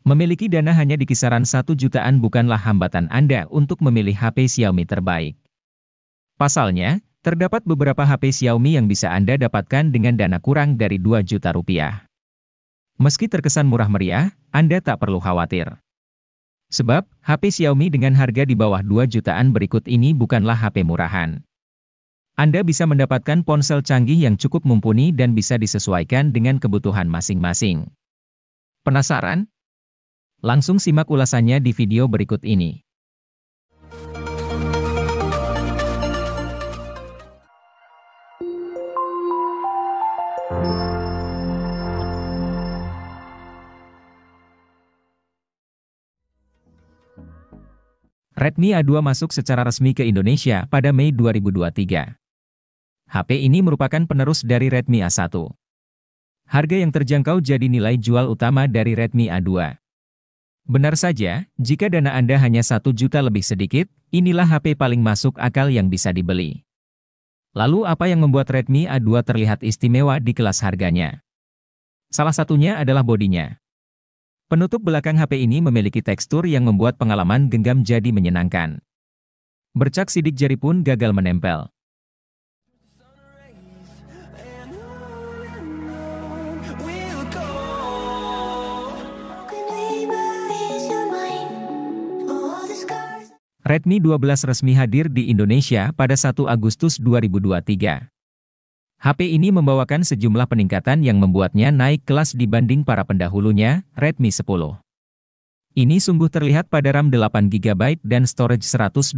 Memiliki dana hanya di kisaran 1 jutaan bukanlah hambatan Anda untuk memilih HP Xiaomi terbaik. Pasalnya, terdapat beberapa HP Xiaomi yang bisa Anda dapatkan dengan dana kurang dari 2 juta rupiah. Meski terkesan murah meriah, Anda tak perlu khawatir. Sebab, HP Xiaomi dengan harga di bawah 2 jutaan berikut ini bukanlah HP murahan. Anda bisa mendapatkan ponsel canggih yang cukup mumpuni dan bisa disesuaikan dengan kebutuhan masing-masing. Penasaran? Langsung simak ulasannya di video berikut ini. Redmi A2 masuk secara resmi ke Indonesia pada Mei 2023. HP ini merupakan penerus dari Redmi A1. Harga yang terjangkau jadi nilai jual utama dari Redmi A2. Benar saja, jika dana Anda hanya 1 juta lebih sedikit, inilah HP paling masuk akal yang bisa dibeli. Lalu apa yang membuat Redmi A2 terlihat istimewa di kelas harganya? Salah satunya adalah bodinya. Penutup belakang HP ini memiliki tekstur yang membuat pengalaman genggam jadi menyenangkan. Bercak sidik jari pun gagal menempel. Redmi 12 resmi hadir di Indonesia pada 1 Agustus 2023. HP ini membawakan sejumlah peningkatan yang membuatnya naik kelas dibanding para pendahulunya, Redmi 10. Ini sungguh terlihat pada RAM 8GB dan storage 128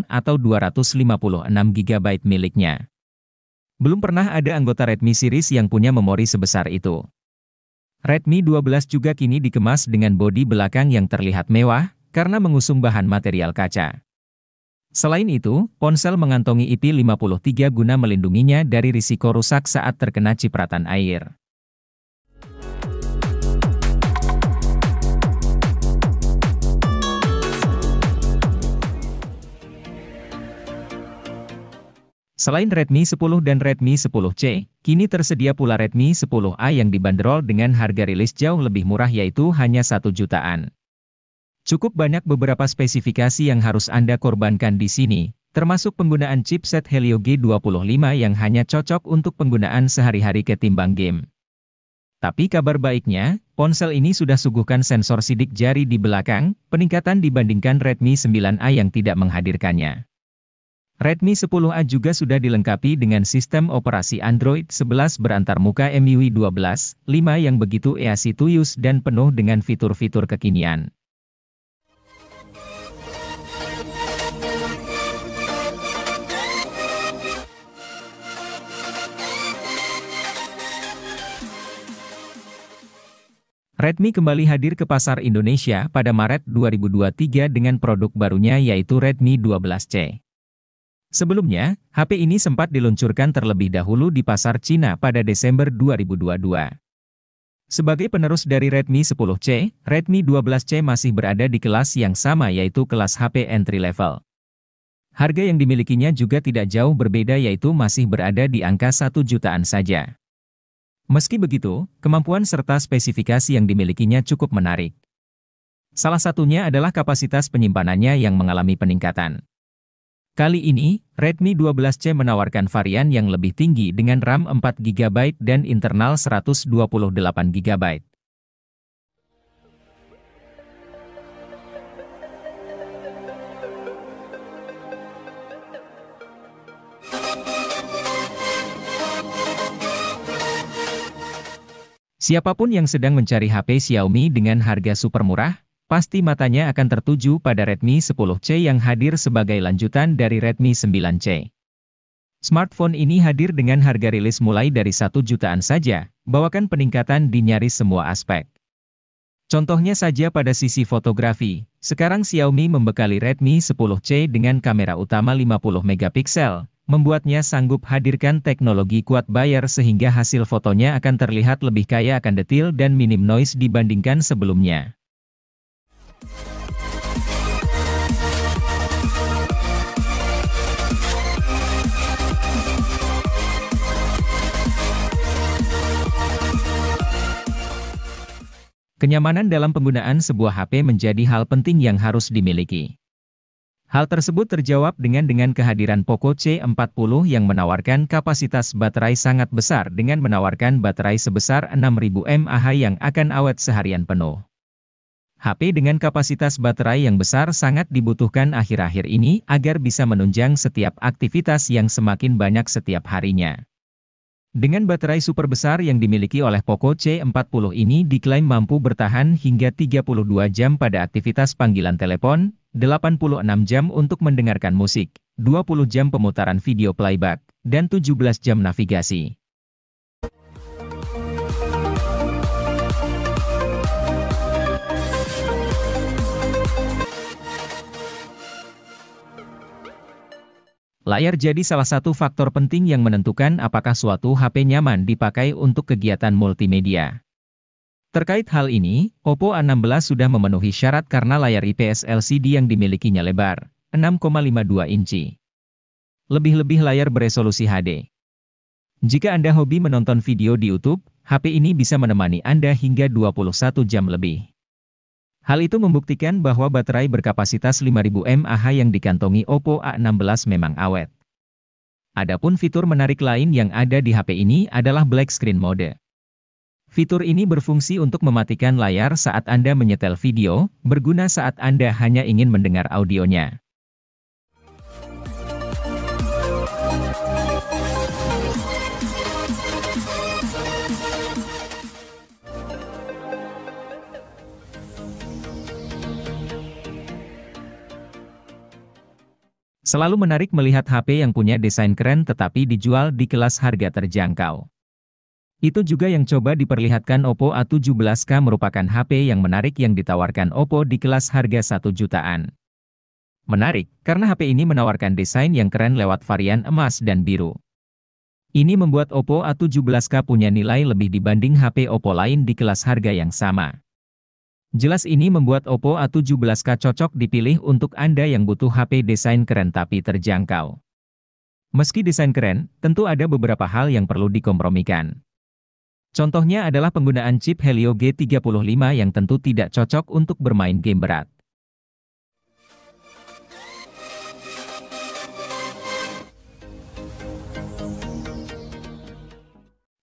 atau 256GB miliknya. Belum pernah ada anggota Redmi series yang punya memori sebesar itu. Redmi 12 juga kini dikemas dengan bodi belakang yang terlihat mewah, karena mengusung bahan material kaca. Selain itu, ponsel mengantongi IP53 guna melindunginya dari risiko rusak saat terkena cipratan air. Selain Redmi 10 dan Redmi 10C, kini tersedia pula Redmi 10A yang dibanderol dengan harga rilis jauh lebih murah yaitu hanya 1 jutaan. Cukup banyak beberapa spesifikasi yang harus Anda korbankan di sini, termasuk penggunaan chipset Helio G25 yang hanya cocok untuk penggunaan sehari-hari ketimbang game. Tapi kabar baiknya, ponsel ini sudah suguhkan sensor sidik jari di belakang, peningkatan dibandingkan Redmi 9A yang tidak menghadirkannya. Redmi 10A juga sudah dilengkapi dengan sistem operasi Android 11 berantarmuka MIUI 12.5 yang begitu easy to use dan penuh dengan fitur-fitur kekinian. Redmi kembali hadir ke pasar Indonesia pada Maret 2023 dengan produk barunya yaitu Redmi 12C. Sebelumnya, HP ini sempat diluncurkan terlebih dahulu di pasar Cina pada Desember 2022. Sebagai penerus dari Redmi 10C, Redmi 12C masih berada di kelas yang sama yaitu kelas HP entry level. Harga yang dimilikinya juga tidak jauh berbeda yaitu masih berada di angka 1 jutaan saja. Meski begitu, kemampuan serta spesifikasi yang dimilikinya cukup menarik. Salah satunya adalah kapasitas penyimpanannya yang mengalami peningkatan. Kali ini, Redmi 12C menawarkan varian yang lebih tinggi dengan RAM 4GB dan internal 128GB. Siapapun yang sedang mencari HP Xiaomi dengan harga super murah, pasti matanya akan tertuju pada Redmi 10C yang hadir sebagai lanjutan dari Redmi 9C. Smartphone ini hadir dengan harga rilis mulai dari 1 jutaan saja, bawakan peningkatan di nyaris semua aspek. Contohnya saja pada sisi fotografi, sekarang Xiaomi membekali Redmi 10C dengan kamera utama 50 megapiksel, membuatnya sanggup hadirkan teknologi quad bayar sehingga hasil fotonya akan terlihat lebih kaya akan detil dan minim noise dibandingkan sebelumnya. Kenyamanan dalam penggunaan sebuah HP menjadi hal penting yang harus dimiliki. Hal tersebut terjawab dengan kehadiran Poco C40 yang menawarkan kapasitas baterai sangat besar dengan menawarkan baterai sebesar 6000 mAh yang akan awet seharian penuh. HP dengan kapasitas baterai yang besar sangat dibutuhkan akhir-akhir ini agar bisa menunjang setiap aktivitas yang semakin banyak setiap harinya. Dengan baterai super besar yang dimiliki oleh Poco C40 ini diklaim mampu bertahan hingga 32 jam pada aktivitas panggilan telepon, 86 jam untuk mendengarkan musik, 20 jam pemutaran video playback, dan 17 jam navigasi. Layar jadi salah satu faktor penting yang menentukan apakah suatu HP nyaman dipakai untuk kegiatan multimedia. Terkait hal ini, Oppo A16 sudah memenuhi syarat karena layar IPS LCD yang dimilikinya lebar, 6,52 inci. Lebih-lebih layar beresolusi HD. Jika Anda hobi menonton video di YouTube, HP ini bisa menemani Anda hingga 21 jam lebih. Hal itu membuktikan bahwa baterai berkapasitas 5000 mAh yang dikantongi Oppo A16 memang awet. Adapun fitur menarik lain yang ada di HP ini adalah Black Screen Mode. Fitur ini berfungsi untuk mematikan layar saat Anda menyetel video, berguna saat Anda hanya ingin mendengar audionya. Selalu menarik melihat HP yang punya desain keren tetapi dijual di kelas harga terjangkau. Itu juga yang coba diperlihatkan Oppo A17K merupakan HP yang menarik yang ditawarkan Oppo di kelas harga 1 jutaan. Menarik, karena HP ini menawarkan desain yang keren lewat varian emas dan biru. Ini membuat Oppo A17K punya nilai lebih dibanding HP Oppo lain di kelas harga yang sama. Jelas ini membuat Oppo A17K cocok dipilih untuk Anda yang butuh HP desain keren tapi terjangkau. Meski desain keren, tentu ada beberapa hal yang perlu dikompromikan. Contohnya adalah penggunaan chip Helio G35 yang tentu tidak cocok untuk bermain game berat.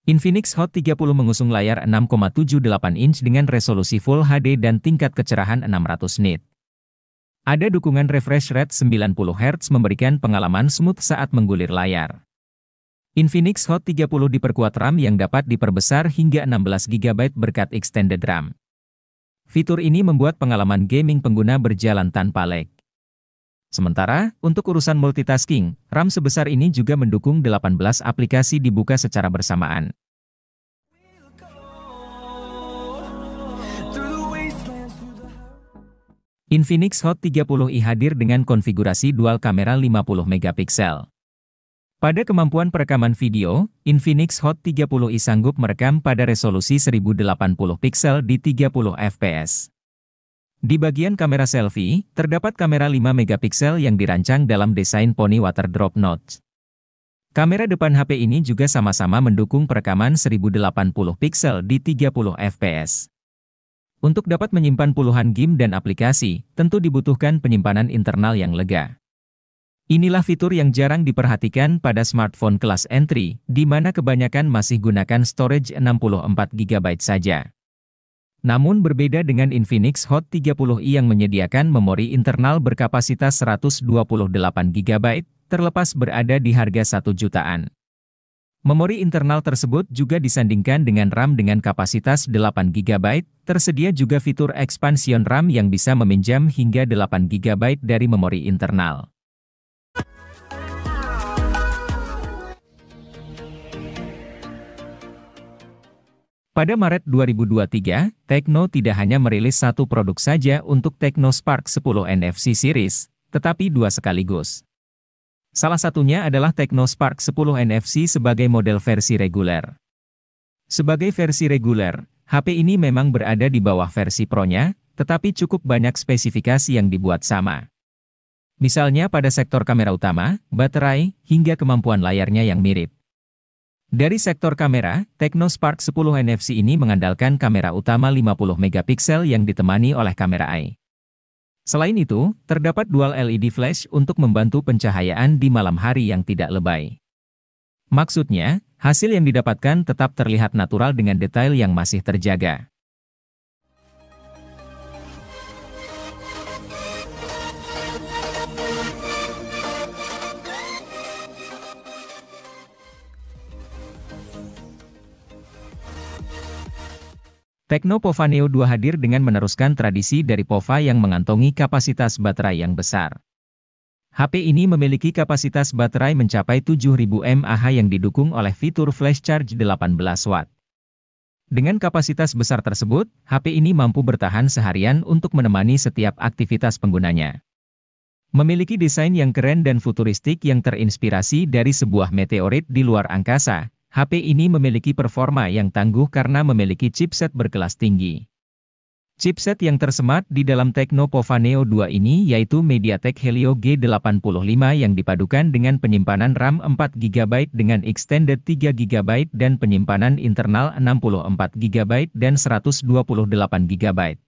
Infinix Hot 30 mengusung layar 6,78 inch dengan resolusi Full HD dan tingkat kecerahan 600 nit. Ada dukungan refresh rate 90 Hz memberikan pengalaman smooth saat menggulir layar. Infinix Hot 30 diperkuat RAM yang dapat diperbesar hingga 16 GB berkat extended RAM. Fitur ini membuat pengalaman gaming pengguna berjalan tanpa lag. Sementara, untuk urusan multitasking, RAM sebesar ini juga mendukung 18 aplikasi dibuka secara bersamaan. Infinix Hot 30i hadir dengan konfigurasi dual kamera 50 megapiksel. Pada kemampuan perekaman video, Infinix Hot 30i sanggup merekam pada resolusi 1080 piksel di 30 fps. Di bagian kamera selfie, terdapat kamera 5 megapiksel yang dirancang dalam desain Pony Water Drop Notch. Kamera depan HP ini juga sama-sama mendukung perekaman 1080 piksel di 30 fps. Untuk dapat menyimpan puluhan game dan aplikasi, tentu dibutuhkan penyimpanan internal yang lega. Inilah fitur yang jarang diperhatikan pada smartphone kelas entry, di mana kebanyakan masih gunakan storage 64 GB saja. Namun berbeda dengan Infinix Hot 30i yang menyediakan memori internal berkapasitas 128 GB, terlepas berada di harga 1 jutaan. Memori internal tersebut juga disandingkan dengan RAM dengan kapasitas 8 GB, tersedia juga fitur expansion RAM yang bisa meminjam hingga 8 GB dari memori internal. Pada Maret 2023, Tecno tidak hanya merilis satu produk saja untuk Tecno Spark 10 NFC Series, tetapi dua sekaligus. Salah satunya adalah Tecno Spark 10 NFC sebagai model versi reguler. Sebagai versi reguler, HP ini memang berada di bawah versi Pro-nya, tetapi cukup banyak spesifikasi yang dibuat sama. Misalnya pada sektor kamera utama, baterai, hingga kemampuan layarnya yang mirip. Dari sektor kamera, Tecno Spark 10 NFC ini mengandalkan kamera utama 50 megapiksel yang ditemani oleh kamera AI. Selain itu, terdapat dual LED flash untuk membantu pencahayaan di malam hari yang tidak lebay. Maksudnya, hasil yang didapatkan tetap terlihat natural dengan detail yang masih terjaga. Tecno Pova Neo 2 hadir dengan meneruskan tradisi dari Pova yang mengantongi kapasitas baterai yang besar. HP ini memiliki kapasitas baterai mencapai 7000 mAh yang didukung oleh fitur flash charge 18 watt. Dengan kapasitas besar tersebut, HP ini mampu bertahan seharian untuk menemani setiap aktivitas penggunanya. Memiliki desain yang keren dan futuristik yang terinspirasi dari sebuah meteorit di luar angkasa, HP ini memiliki performa yang tangguh karena memiliki chipset berkelas tinggi. Chipset yang tersemat di dalam Tecno Pova Neo 2 ini yaitu MediaTek Helio G85 yang dipadukan dengan penyimpanan RAM 4GB dengan extended 3GB dan penyimpanan internal 64GB dan 128GB.